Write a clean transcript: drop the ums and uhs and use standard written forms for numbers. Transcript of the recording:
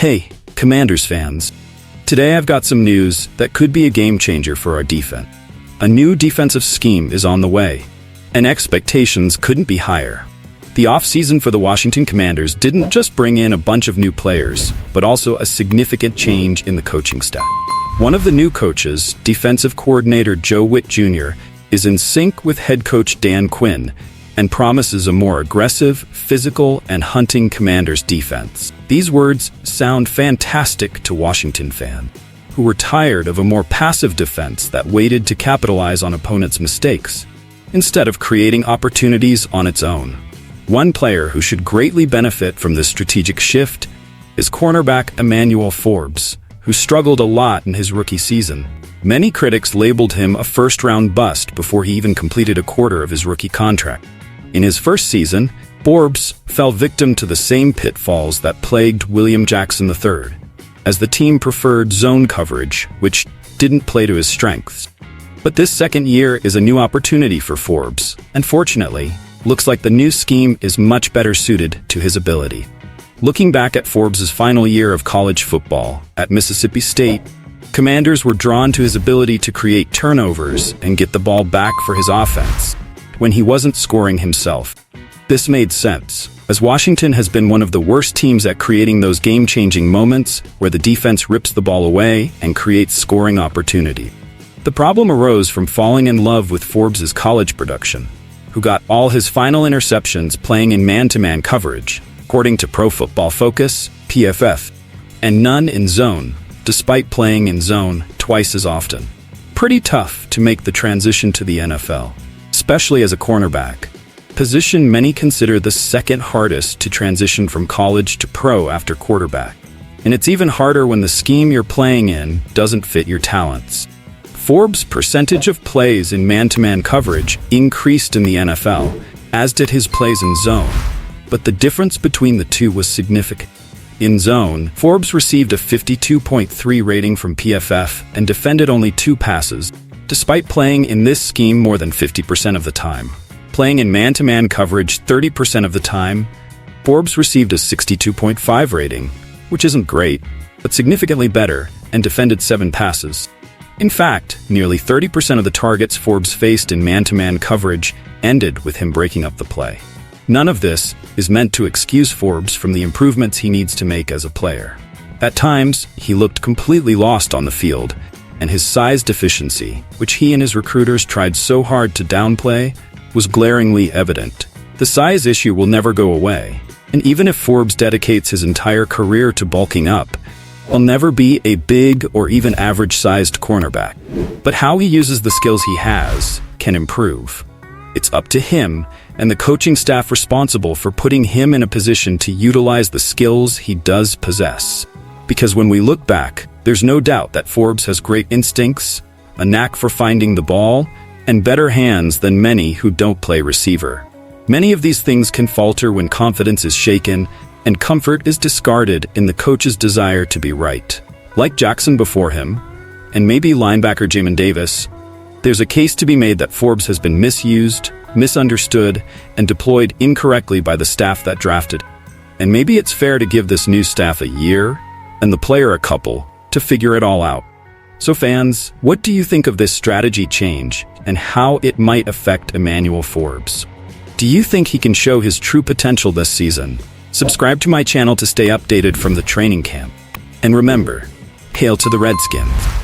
Hey, Commanders fans. Today I've got some news that could be a game changer for our defense. A new defensive scheme is on the way, and expectations couldn't be higher. The offseason for the Washington Commanders didn't just bring in a bunch of new players, but also a significant change in the coaching staff. One of the new coaches, defensive coordinator Joe Witt Jr., is in sync with head coach Dan Quinn and promises a more aggressive, physical, and hunting Commanders defense. These words sound fantastic to Washington fans, who were tired of a more passive defense that waited to capitalize on opponents' mistakes, instead of creating opportunities on its own. One player who should greatly benefit from this strategic shift is cornerback Emanuel Forbes, who struggled a lot in his rookie season. Many critics labeled him a first-round bust before he even completed a quarter of his rookie contract. In his first season, Forbes fell victim to the same pitfalls that plagued William Jackson III, as the team preferred zone coverage, which didn't play to his strengths. But this second year is a new opportunity for Forbes, and fortunately, looks like the new scheme is much better suited to his ability. Looking back at Forbes' final year of college football at Mississippi State, Commanders were drawn to his ability to create turnovers and get the ball back for his offense when he wasn't scoring himself. This made sense, as Washington has been one of the worst teams at creating those game-changing moments where the defense rips the ball away and creates scoring opportunity. The problem arose from falling in love with Forbes' college production, who got all his final interceptions playing in man-to-man coverage, according to Pro Football Focus, PFF, and none in zone, despite playing in zone twice as often. Pretty tough to make the transition to the NFL, especially as a cornerback, position many consider the second hardest to transition from college to pro after quarterback. And it's even harder when the scheme you're playing in doesn't fit your talents. Forbes' percentage of plays in man-to-man coverage increased in the NFL, as did his plays in zone, but the difference between the two was significant. In zone, Forbes received a 52.3 rating from PFF and defended only 2 passes, despite playing in this scheme more than 50% of the time. Playing in man-to-man coverage 30% of the time, Forbes received a 62.5 rating, which isn't great, but significantly better, and defended 7 passes. In fact, nearly 30% of the targets Forbes faced in man-to-man coverage ended with him breaking up the play. None of this is meant to excuse Forbes from the improvements he needs to make as a player. At times, he looked completely lost on the field, and his size deficiency, which he and his recruiters tried so hard to downplay, was glaringly evident. The size issue will never go away, and even if Forbes dedicates his entire career to bulking up, he'll never be a big or even average-sized cornerback. But how he uses the skills he has can improve. It's up to him and the coaching staff responsible for putting him in a position to utilize the skills he does possess. Because when we look back, there's no doubt that Forbes has great instincts, a knack for finding the ball, and better hands than many who don't play receiver. Many of these things can falter when confidence is shaken and comfort is discarded in the coach's desire to be right. Like Jackson before him, and maybe linebacker Jamin Davis, there's a case to be made that Forbes has been misused, misunderstood, and deployed incorrectly by the staff that drafted. And maybe it's fair to give this new staff a year, and the player a couple, to figure it all out. So fans, what do you think of this strategy change and how it might affect Emanuel Forbes? Do you think he can show his true potential this season? Subscribe to my channel to stay updated from the training camp. And remember, hail to the Redskins.